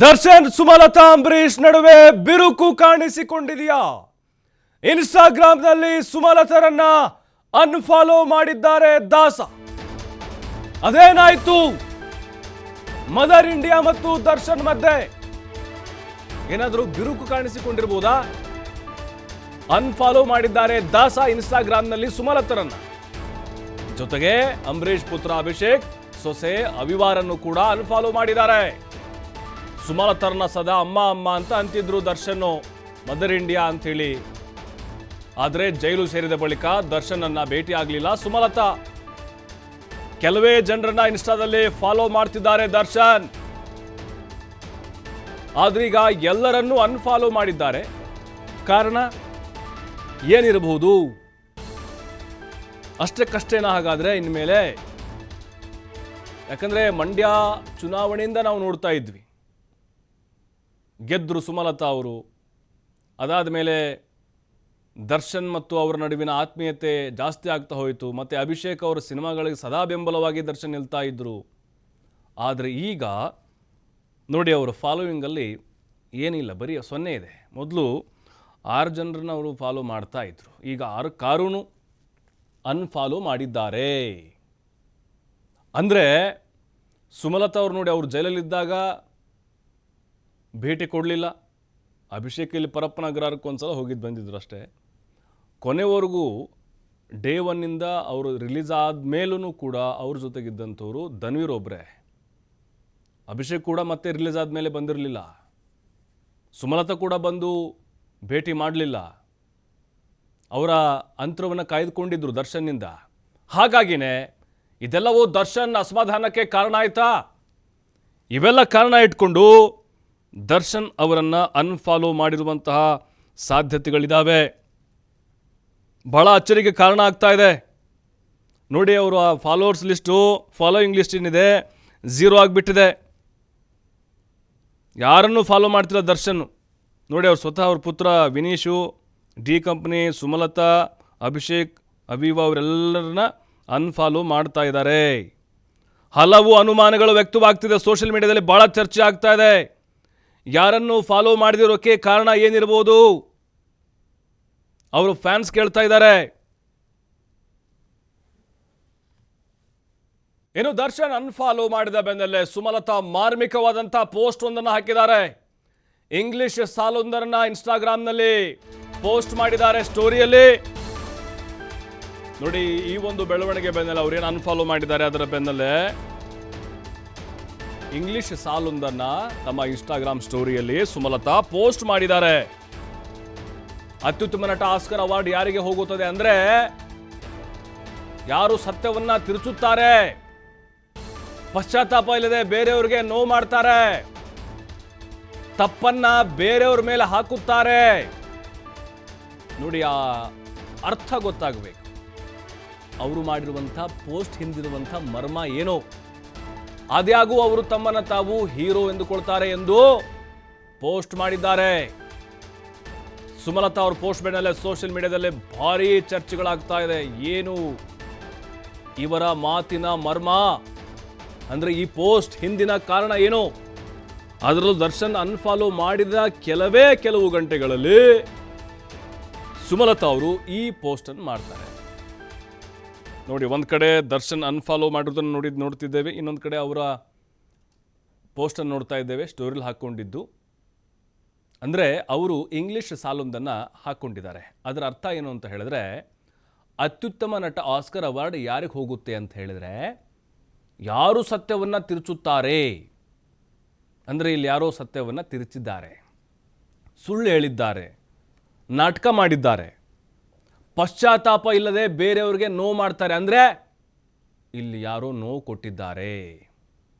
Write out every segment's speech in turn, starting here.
ದರ್ಶನ್ ಸುಮಲತಾ ಅಂಬರೀಶ್ ನಡುವೆ ಬಿರುಕು ಕಾಣಿಸಿಕೊಂಡಿದೆಯಾ? ಇನ್ಸ್ಟಾಗ್ರಾಂನಲ್ಲಿ ಸುಮಲತಾರನ್ನ ಅನ್ಫಾಲೋ ಮಾಡಿದ್ದಾರೆ ದಾಸ. ಅದೇನಾಯ್ತು? ಮದರ್ ಇಂಡಿಯಾ ಮತ್ತು ದರ್ಶನ್ ಮಧ್ಯೆ ಏನಾದರೂ ಬಿರುಕು ಕಾಣಿಸಿಕೊಂಡಿರಬಹುದಾ? ಅನ್ಫಾಲೋ ಮಾಡಿದ್ದಾರೆ ದಾಸ ಇನ್ಸ್ಟಾಗ್ರಾಂನಲ್ಲಿ ಸುಮಲತಾರನ್ನ. ಜೊತೆಗೆ ಅಂಬರೀಶ್ ಪುತ್ರ ಅಭಿಷೇಕ್ ಸೊಸೆ ಅವಿವಾರನ್ನು ಕೂಡ ಅನ್ಫಾಲೋ ಮಾಡಿದ್ದಾರೆ. ಸುಮಲತಾರನ್ನ ಸದಾ ಅಮ್ಮ ಅಮ್ಮ ಅಂತ ಅಂತಿದ್ರು ದರ್ಶನ್, ಮದರ್ ಇಂಡಿಯಾ ಅಂತೇಳಿ. ಆದರೆ ಜೈಲು ಸೇರಿದ ಬಳಿಕ ದರ್ಶನ್ ಅನ್ನ ಭೇಟಿ ಆಗಲಿಲ್ಲ ಸುಮಲತಾ. ಕೆಲವೇ ಜನರನ್ನ ಇನ್ಸ್ಟಾದಲ್ಲಿ ಫಾಲೋ ಮಾಡ್ತಿದ್ದಾರೆ ದರ್ಶನ್. ಆದ್ರೀಗ ಎಲ್ಲರನ್ನೂ ಅನ್ಫಾಲೋ ಮಾಡಿದ್ದಾರೆ. ಕಾರಣ ಏನಿರಬಹುದು? ಅಷ್ಟಕ್ಕಷ್ಟೇನ ಹಾಗಾದ್ರೆ ಇನ್ಮೇಲೆ? ಯಾಕಂದ್ರೆ ಮಂಡ್ಯ ಚುನಾವಣೆಯಿಂದ ನಾವು ನೋಡ್ತಾ ಇದ್ವಿ, ಗೆದ್ರು ಸುಮಲತಾ ಅವರು. ಅದಾದ ಮೇಲೆ ದರ್ಶನ್ ಮತ್ತು ಅವರ ನಡುವಿನ ಆತ್ಮೀಯತೆ ಜಾಸ್ತಿ ಆಗ್ತಾ ಹೋಯಿತು. ಮತ್ತು ಅಭಿಷೇಕ್ ಅವರ ಸಿನಿಮಾಗಳಿಗೆ ಸದಾ ಬೆಂಬಲವಾಗಿ ದರ್ಶನ್ ನಿಲ್ತಾ ಇದ್ದರು. ಆದರೆ ಈಗ ನೋಡಿ, ಅವರ ಫಾಲೋವಿಂಗಲ್ಲಿ ಏನಿಲ್ಲ, ಬರೀ 0 ಇದೆ. ಮೊದಲು 6 ಜನರನ್ನ ಅವರು ಫಾಲೋ ಮಾಡ್ತಾ ಇದ್ರು. ಈಗ 6 ಕಾರೂನು ಅನ್ಫಾಲೋ ಮಾಡಿದ್ದಾರೆ. ಅಂದರೆ ಸುಮಲತಾ ಅವ್ರು ನೋಡಿ, ಅವರು ಜೈಲಲ್ಲಿದ್ದಾಗ ಭೇಟಿ ಕೊಡಲಿಲ್ಲ. ಅಭಿಷೇಕ್ ಇಲ್ಲಿ ಪರಪ್ಪನ ಅಗ್ರಹಾರಕ್ಕೆ ಒಂದ್ಸಲ ಹೋಗಿದ್ದು ಬಂದಿದ್ರು ಅಷ್ಟೇ. ಕೊನೆವರೆಗೂ ಡೇ 1 ಅವರು ರಿಲೀಸ್ ಆದಮೇಲೂ ಕೂಡ ಅವ್ರ ಜೊತೆಗಿದ್ದಂಥವ್ರು ಧನ್ವೀರ್ ಒಬ್ಬರೇ. ಅಭಿಷೇಕ್ ಕೂಡ ಮತ್ತೆ ರಿಲೀಸ್ ಆದಮೇಲೆ ಬಂದಿರಲಿಲ್ಲ. ಸುಮಲತಾ ಕೂಡ ಬಂದು ಭೇಟಿ ಮಾಡಲಿಲ್ಲ. ಅವರ ಅಂತರವನ್ನು ಕಾಯ್ದುಕೊಂಡಿದ್ರು ದರ್ಶನ್ನಿಂದ. ಹಾಗಾಗಿನೇ ಇದೆಲ್ಲವೂ ದರ್ಶನ್ ಅಸಮಾಧಾನಕ್ಕೆ ಕಾರಣ ಆಯ್ತಾ? ಇವೆಲ್ಲ ಕಾರಣ ಇಟ್ಕೊಂಡು ದರ್ಶನ್ ಅವರನ್ನು ಅನ್ಫಾಲೋ ಮಾಡಿರುವಂತಹ ಸಾಧ್ಯತೆಗಳಿದ್ದಾವೆ. ಬಹಳ ಅಚ್ಚರಿಗೆ ಕಾರಣ ಆಗ್ತಾ ಇದೆ. ನೋಡಿ, ಅವರು ಆ ಫಾಲೋವರ್ಸ್ ಲಿಸ್ಟು, ಫಾಲೋಯಿಂಗ್ ಲಿಸ್ಟ್ ಏನಿದೆ 0 ಆಗಿಬಿಟ್ಟಿದೆ. ಯಾರನ್ನೂ ಫಾಲೋ ಮಾಡ್ತಿಲ್ಲ ದರ್ಶನ್. ನೋಡಿ, ಅವ್ರು ಸ್ವತಃ ಅವ್ರ ಪುತ್ರ ವಿನೀಶು, ಡಿ ಕಂಪ್ನಿ, ಸುಮಲತಾ, ಅಭಿಷೇಕ್, ಅವೀವ ಅವರೆಲ್ಲರನ್ನ ಅನ್ಫಾಲೋ ಮಾಡ್ತಾ ಇದ್ದಾರೆ. ಹಲವು ಅನುಮಾನಗಳು ವ್ಯಕ್ತವಾಗ್ತಿದೆ. ಸೋಷಿಯಲ್ ಮೀಡಿಯಾದಲ್ಲಿ ಭಾಳ ಚರ್ಚೆ ಆಗ್ತಾ ಇದೆ. ಯಾರನ್ನು ಫಾಲೋ ಮಾಡದಿರೋಕ್ಕೆ ಕಾರಣ ಏನಿರ್ಬೋದು? ಅವರು ಫ್ಯಾನ್ಸ್ ಕೇಳ್ತಾ ಇದ್ದಾರೆ. ಇನ್ನು ದರ್ಶನ್ ಅನ್ಫಾಲೋ ಮಾಡಿದ ಬೆನ್ನಲ್ಲೇ ಸುಮಲತಾ ಮಾರ್ಮಿಕವಾದಂಥ ಪೋಸ್ಟ್ ಒಂದನ್ನು ಹಾಕಿದ್ದಾರೆ. ಇಂಗ್ಲಿಷ್ ಸಾಲೊಂದರನ್ನ ಇನ್ಸ್ಟಾಗ್ರಾಂನಲ್ಲಿ ಪೋಸ್ಟ್ ಮಾಡಿದ್ದಾರೆ ಸ್ಟೋರಿಯಲ್ಲಿ. ನೋಡಿ, ಈ ಒಂದು ಬೆಳವಣಿಗೆ ಬೆನ್ನಲ್ಲೇ ಅವ್ರೇನು ಅನ್ಫಾಲೋ ಮಾಡಿದ್ದಾರೆ ಅದರ ಬೆನ್ನಲ್ಲೇ ಇಂಗ್ಲಿಷ್ ಸಾಲೊಂದನ್ನ ತಮ್ಮ ಇನ್ಸ್ಟಾಗ್ರಾಮ್ ಸ್ಟೋರಿಯಲ್ಲಿ ಸುಮಲತಾ ಪೋಸ್ಟ್ ಮಾಡಿದ್ದಾರೆ. ಅತ್ಯುತ್ತಮ ನಟ ಆಸ್ಕರ್ ಅವಾರ್ಡ್ ಯಾರಿಗೆ ಹೋಗುತ್ತದೆ ಅಂದ್ರೆ, ಯಾರು ಸತ್ಯವನ್ನ ತಿರುಚುತ್ತಾರೆ, ಪಶ್ಚಾತ್ತಾಪ ಇಲ್ಲದೆ ಬೇರೆಯವ್ರಿಗೆ ನೋವು ಮಾಡ್ತಾರೆ, ತಪ್ಪನ್ನ ಬೇರೆಯವ್ರ ಮೇಲೆ ಹಾಕುತ್ತಾರೆ. ನೋಡಿ, ಆ ಅರ್ಥ ಗೊತ್ತಾಗಬೇಕು. ಅವರು ಮಾಡಿರುವಂಥ ಪೋಸ್ಟ್ ಹಿಂದಿರುವಂಥ ಮರ್ಮ ಏನೋ. ಆದ್ಯಾಗೂ ಅವರು ತಮ್ಮನ್ನ ತಾವು ಹೀರೋ ಎಂದುಕೊಳ್ತಾರೆ ಎಂದು ಪೋಸ್ಟ್ ಮಾಡಿದ್ದಾರೆ. ಸುಮಲತಾ ಅವ್ರ ಪೋಸ್ಟ್ ಮೇಲೆ ಸೋಷಿಯಲ್ ಮೀಡಿಯಾದಲ್ಲಿ ಭಾರೀ ಚರ್ಚೆಗಳಾಗ್ತಾ ಇದೆ. ಏನು ಇವರ ಮಾತಿನ ಮರ್ಮ ಅಂದ್ರೆ, ಈ ಪೋಸ್ಟ್ ಹಿಂದಿನ ಕಾರಣ ಏನು? ಅದರಲ್ಲೂ ದರ್ಶನ್ ಅನ್ಫಾಲೋ ಮಾಡಿದ ಕೆಲವು ಗಂಟೆಗಳಲ್ಲಿ ಸುಮಲತಾ ಅವರು ಈ ಪೋಸ್ಟ್ ಅನ್ನು ಮಾಡ್ತಾರೆ. ನೋಡಿ, ಒಂದು ಕಡೆ ದರ್ಶನ್ ಅನ್ಫಾಲೋ ಮಾಡಿರೋದನ್ನು ನೋಡ್ತಿದ್ದೇವೆ, ಇನ್ನೊಂದು ಕಡೆ ಅವರ ಪೋಸ್ಟನ್ನು ನೋಡ್ತಾ ಇದ್ದೇವೆ, ಸ್ಟೋರಿಲಿ ಹಾಕ್ಕೊಂಡಿದ್ದು. ಅಂದರೆ ಅವರು ಇಂಗ್ಲಿಷ್ ಸಾಲೊಂದನ್ನು ಹಾಕ್ಕೊಂಡಿದ್ದಾರೆ. ಅದರ ಅರ್ಥ ಏನು ಅಂತ ಹೇಳಿದ್ರೆ, ಅತ್ಯುತ್ತಮ ನಟ ಆಸ್ಕರ್ ಅವಾರ್ಡ್ ಯಾರಿಗೆ ಹೋಗುತ್ತೆ ಅಂತ ಹೇಳಿದ್ರೆ, ಯಾರು ಸತ್ಯವನ್ನು ತಿರುಚುತ್ತಾರೆ. ಅಂದರೆ ಇಲ್ಲಿ ಯಾರೋ ಸತ್ಯವನ್ನು ತಿರುಚಿದ್ದಾರೆ, ಸುಳ್ಳು ಹೇಳಿದ್ದಾರೆ, ನಾಟಕ ಮಾಡಿದ್ದಾರೆ, ಪಶ್ಚಾತ್ತಾಪ ಇಲ್ಲದೆ ಬೇರೆಯವ್ರಿಗೆ ನೋವು ಮಾಡ್ತಾರೆ. ಅಂದರೆ ಇಲ್ಲಿ ಯಾರೋ ನೋವು ಕೊಟ್ಟಿದ್ದಾರೆ,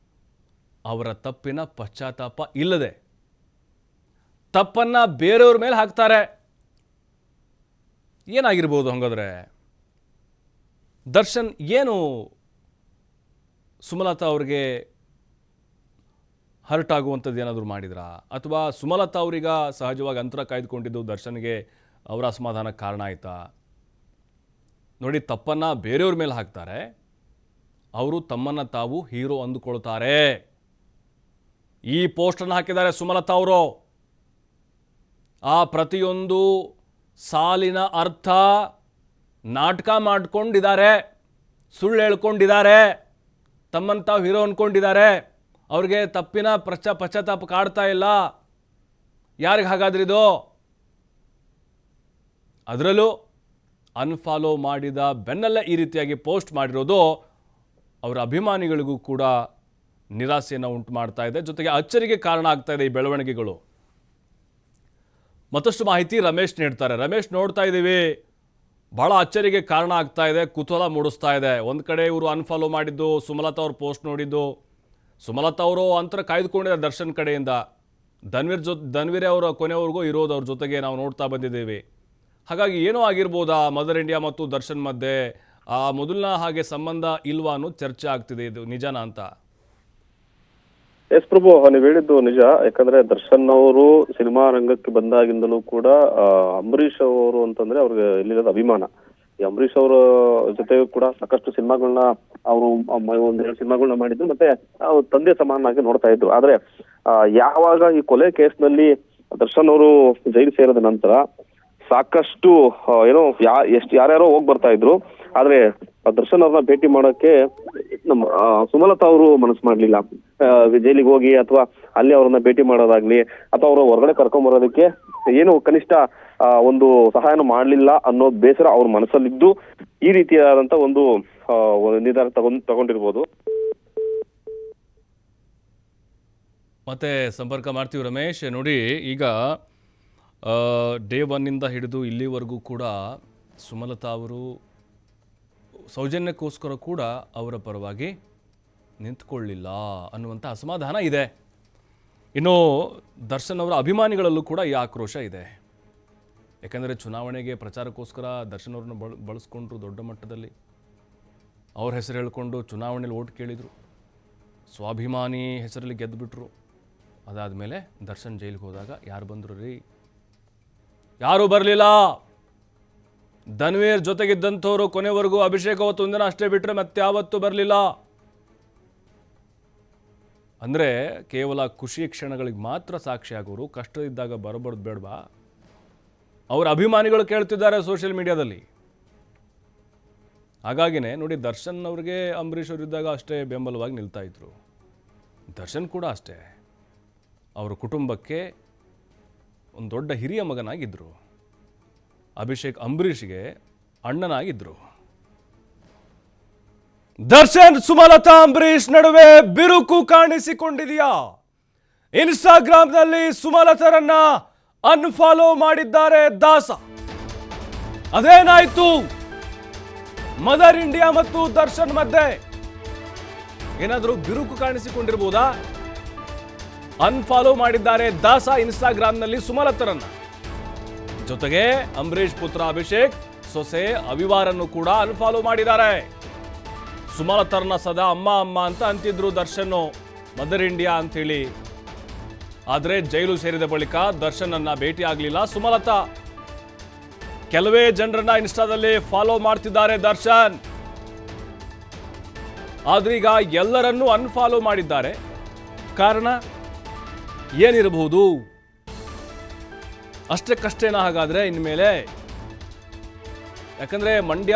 ಅವರ ತಪ್ಪಿನ ಪಶ್ಚಾತ್ತಾಪ ಇಲ್ಲದೆ ತಪ್ಪನ್ನ ಬೇರೆಯವ್ರ ಮೇಲೆ ಹಾಕ್ತಾರೆ. ಏನಾಗಿರ್ಬೋದು ಹಾಗಾದ್ರೆ? ದರ್ಶನ್ ಏನು ಸುಮಲತಾ ಅವ್ರಿಗೆ ಹರ್ಟ್ ಆಗುವಂಥದ್ದು ಏನಾದರೂ ಮಾಡಿದ್ರಾ? ಅಥವಾ ಸುಮಲತಾ ಅವರೀಗ ಸಹಜವಾಗಿ ಅಂತರ ಕಾಯ್ದುಕೊಂಡಿದ್ದು ದರ್ಶನ್ಗೆ ಅವರ ಅಸಮಾಧಾನಕ್ಕೆ ಕಾರಣ ಆಯಿತಾ? ನೋಡಿ, ತಪ್ಪನ್ನು ಬೇರೆಯವ್ರ ಮೇಲೆ ಹಾಕ್ತಾರೆ, ಅವರು ತಮ್ಮನ್ನು ತಾವು ಹೀರೋ ಅಂದುಕೊಳ್ತಾರೆ. ಈ ಪೋಸ್ಟನ್ನು ಹಾಕಿದ್ದಾರೆ ಸುಮಲತಾ ಅವರು. ಆ ಪ್ರತಿಯೊಂದು ಸಾಲಿನ ಅರ್ಥ ನಾಟಕ ಮಾಡ್ಕೊಂಡಿದ್ದಾರೆ, ಸುಳ್ಳು ಹೇಳ್ಕೊಂಡಿದ್ದಾರೆ, ತಮ್ಮಂತ ಹೀರೋ ಅಂದ್ಕೊಂಡಿದ್ದಾರೆ. ಅವ್ರಿಗೆ ತಪ್ಪಿನ ಪಶ್ಚಾತ್ತಾಪ ಕಾಡ್ತಾ ಇಲ್ಲ. ಯಾರಿಗೆ ಹಾಗಾದ್ರೆ ಇದು? ಅದರಲ್ಲೂ ಅನ್ಫಾಲೋ ಮಾಡಿದ ಬೆನ್ನಲ್ಲೇ ಈ ರೀತಿಯಾಗಿ ಪೋಸ್ಟ್ ಮಾಡಿರೋದು ಅವರ ಅಭಿಮಾನಿಗಳಿಗೂ ಕೂಡ ನಿರಾಸೆಯನ್ನು ಉಂಟು ಮಾಡ್ತಾ ಇದೆ, ಜೊತೆಗೆ ಅಚ್ಚರಿಗೆ ಕಾರಣ ಆಗ್ತಾ ಇದೆ ಈ ಬೆಳವಣಿಗೆಗಳು. ಮತ್ತಷ್ಟು ಮಾಹಿತಿ ರಮೇಶ್ ನೀಡ್ತಾರೆ. ರಮೇಶ್, ನೋಡ್ತಾ ಇದ್ದೀವಿ, ಭಾಳ ಅಚ್ಚರಿಗೆ ಕಾರಣ ಆಗ್ತಾ ಇದೆ, ಕುತೂಹಲ ಮೂಡಿಸ್ತಾ ಇದೆ. ಒಂದು ಕಡೆ ಇವರು ಅನ್ಫಾಲೋ ಮಾಡಿದ್ದು, ಸುಮಲತಾ ಅವ್ರ ಪೋಸ್ಟ್ ನೋಡಿದ್ದು, ಸುಮಲತಾ ಅವರು ಅಂತರ ಕಾಯ್ದುಕೊಂಡಿದ್ದಾರೆ ದರ್ಶನ್ ಕಡೆಯಿಂದ. ಧನ್ವೀರ್ ಅವರ ಕೊನೆವರೆಗೂ ಇರೋದು ಅವ್ರ ಜೊತೆಗೆ ನಾವು ನೋಡ್ತಾ ಬಂದಿದ್ದೀವಿ. ಹಾಗಾಗಿ ಏನೋ ಆಗಿರ್ಬೋದಾ ಮದರ್ ಇಂಡಿಯಾ ಮತ್ತು ದರ್ಶನ್ ಮಧ್ಯೆ? ಆ ಮೊದಲಿನ ಹಾಗೆ ಸಂಬಂಧ ಇಲ್ವಾ ಅನ್ನೋದು ಚರ್ಚೆ ಆಗ್ತಿದೆ, ಇದು ನಿಜಾನ ಅಂತ? ಎಸ್ ಪ್ರಭು, ನೀವು ಹೇಳಿದ್ದು ನಿಜ. ಯಾಕಂದ್ರೆ ದರ್ಶನ್ ಅವರು ಸಿನಿಮಾ ರಂಗಕ್ಕೆ ಬಂದಾಗಿಂದಲೂ ಕೂಡ ಅಂಬರೀಷ್ ಅವರು ಅಂತಂದ್ರೆ ಅವ್ರಿಗೆ ಇಲ್ಲಿರೋದು ಅಭಿಮಾನ. ಈ ಅಂಬರೀಷ್ ಅವರ ಜೊತೆ ಕೂಡ ಸಾಕಷ್ಟು ಸಿನಿಮಾಗಳನ್ನ ಅವರು ಒಂದೆರಡು ಸಿನಿಮಾಗಳನ್ನ ಮಾಡಿದ್ರು, ಮತ್ತೆ ತಂದೆ ಸಮಾನವಾಗಿ ನೋಡ್ತಾ ಇದ್ರು. ಆದ್ರೆ ಯಾವಾಗ ಈ ಕೊಲೆ ಕೇಸ್ನಲ್ಲಿ ದರ್ಶನ್ ಅವರು ಜೈಲು ಸೇರಿದ ನಂತರ ಸಾಕಷ್ಟು ಏನೋ ಯಾರ್ಯಾರೋ ಹೋಗ್ ಬರ್ತಾ ಇದ್ರು. ಆದ್ರೆ ದರ್ಶನ್ ಅವ್ರನ್ನ ಭೇಟಿ ಮಾಡೋಕೆ ನಮ್ಮ ಸುಮಲತಾ ಅವರು ಮನಸ್ಸು ಮಾಡ್ಲಿಲ್ಲ. ಜೈಲಿಗೆ ಹೋಗಿ ಅಥವಾ ಅಲ್ಲಿ ಅವ್ರನ್ನ ಭೇಟಿ ಮಾಡೋದಾಗ್ಲಿ ಅಥವಾ ಅವ್ರ ಹೊರಗಡೆ ಕರ್ಕೊಂಡ್ ಬರೋದಕ್ಕೆ ಏನು ಕನಿಷ್ಠ ಒಂದು ಸಹಾಯನ ಮಾಡ್ಲಿಲ್ಲ ಅನ್ನೋ ಬೇಸರ ಅವ್ರ ಮನಸ್ಸಲ್ಲಿದ್ದು ಈ ರೀತಿಯಾದಂತ ಒಂದು ನಿರ್ಧಾರ ತಗೊಂಡಿರ್ಬೋದು. ಮತ್ತೆ ಸಂಪರ್ಕ ಮಾಡ್ತೀವಿ ರಮೇಶ್. ನೋಡಿ, ಈಗ ಡೇ ಒನ್ನಿಂದ ಹಿಡಿದು ಇಲ್ಲಿವರೆಗೂ ಕೂಡ ಸುಮಲತಾ ಅವರು ಸೌಜನ್ಯಕ್ಕೋಸ್ಕರ ಕೂಡ ಅವರ ಪರವಾಗಿ ನಿಂತ್ಕೊಳ್ಳಿಲ್ಲ ಅನ್ನುವಂಥ ಅಸಮಾಧಾನ ಇದೆ. ಇನ್ನು ದರ್ಶನ್ ಅವರ ಅಭಿಮಾನಿಗಳಲ್ಲೂ ಕೂಡ ಈ ಆಕ್ರೋಶ ಇದೆ. ಯಾಕಂದರೆ ಚುನಾವಣೆಗೆ ಪ್ರಚಾರಕ್ಕೋಸ್ಕರ ದರ್ಶನ್ ಅವ್ರನ್ನ ಬಳಸ್ಕೊಂಡ್ರು, ದೊಡ್ಡ ಮಟ್ಟದಲ್ಲಿ ಅವ್ರ ಹೆಸರು ಹೇಳ್ಕೊಂಡು ಚುನಾವಣೆಯಲ್ಲಿ ಓಟ್ ಕೇಳಿದರು, ಸ್ವಾಭಿಮಾನಿ ಹೆಸರಲ್ಲಿ ಗೆದ್ದುಬಿಟ್ರು. ಅದಾದಮೇಲೆ ದರ್ಶನ್ ಜೈಲಿಗೆ ಹೋದಾಗ ಯಾರು ಬಂದರು ರೀ? ಯಾರೂ ಬರಲಿಲ್ಲ. ಧನ್ವೀರ್ ಜೊತೆಗಿದ್ದಂಥವ್ರು ಕೊನೆವರೆಗೂ ಅಭಿಷೇಕ್ ಅವತ್ತು ಒಂದಿನ ಅಷ್ಟೇ ಬಿಟ್ಟರೆ ಮತ್ತೆ ಯಾವತ್ತೂ ಬರಲಿಲ್ಲ. ಅಂದರೆ ಕೇವಲ ಖುಷಿ ಕ್ಷಣಗಳಿಗೆ ಮಾತ್ರ ಸಾಕ್ಷಿಯಾಗೋರು ಕಷ್ಟದಿದ್ದಾಗ ಬರಬಾರ್ದು ಬೇಡವಾ? ಅವರ ಅಭಿಮಾನಿಗಳು ಕೇಳ್ತಿದ್ದಾರೆ ಸೋಷಿಯಲ್ ಮೀಡಿಯಾದಲ್ಲಿ. ಹಾಗಾಗಿನೇ ನೋಡಿ, ದರ್ಶನ್ ಅವ್ರಿಗೆ ಅಂಬರೀಷ್ ಅವರಿದ್ದಾಗ ಅಷ್ಟೇ ಬೆಂಬಲವಾಗಿ ನಿಲ್ತಾ ಇದ್ರು. ದರ್ಶನ್ ಕೂಡ ಅಷ್ಟೇ ಅವರ ಕುಟುಂಬಕ್ಕೆ ಒಂದು ದೊಡ್ಡ ಹಿರಿಯ ಮಗನಾಗಿದ್ದರು. ಅಭಿಷೇಕ್ ಅಂಬರೀಷ್ಗೆ ಅಣ್ಣನಾಗಿದ್ದರು. ದರ್ಶನ್ ಸುಮಲತಾ ಅಂಬರೀಷ್ ನಡುವೆ ಬಿರುಕು ಕಾಣಿಸಿಕೊಂಡಿದೆಯಾ? ಇನ್ಸ್ಟಾಗ್ರಾಮ್ನಲ್ಲಿ ಸುಮಲತಾರನ್ನ ಅನ್ಫಾಲೋ ಮಾಡಿದ್ದಾರೆ ದಾಸ. ಅದೇನಾಯ್ತು? ಮದರ್ ಇಂಡಿಯಾ ಮತ್ತು ದರ್ಶನ್ ಮಧ್ಯೆ ಏನಾದರೂ ಬಿರುಕು ಕಾಣಿಸಿಕೊಂಡಿರ್ಬೋದಾ? ಅನ್ಫಾಲೋ ಮಾಡಿದ್ದಾರೆ ದಾಸ ಇನ್ಸ್ಟಾಗ್ರಾಮ್ನಲ್ಲಿ ಸುಮಲತಾರನ್ನ. ಜೊತೆಗೆ ಅಂಬರೀಷ್ ಪುತ್ರ ಅಭಿಷೇಕ್ ಸೊಸೆ ಅವಿವಾರನ್ನು ಕೂಡ ಅನ್ಫಾಲೋ ಮಾಡಿದ್ದಾರೆ. ಸುಮಲತಾರನ್ನ ಸದಾ ಅಮ್ಮ ಅಮ್ಮ ಅಂತ ಅಂತಿದ್ರು ದರ್ಶನ್, ಮದರ್ ಇಂಡಿಯಾ ಅಂತೇಳಿ. ಆದರೆ ಜೈಲು ಸೇರಿದ ಬಳಿಕ ದರ್ಶನ್ ಅನ್ನ ಭೇಟಿ ಆಗಲಿಲ್ಲ ಸುಮಲತಾ. ಕೆಲವೇ ಜನರನ್ನ ಇನ್ಸ್ಟಾದಲ್ಲಿ ಫಾಲೋ ಮಾಡ್ತಿದ್ದಾರೆ ದರ್ಶನ್. ಆದ್ರೀಗ ಎಲ್ಲರನ್ನೂ ಅನ್ಫಾಲೋ ಮಾಡಿದ್ದಾರೆ. ಕಾರಣ ಏನಿರಬಹುದು? ಅಷ್ಟಕ್ಕಷ್ಟೇನ ಹಾಗಾದ್ರೆ ಇನ್ಮೇಲೆ? ಯಾಕಂದ್ರೆ ಮಂಡ್ಯ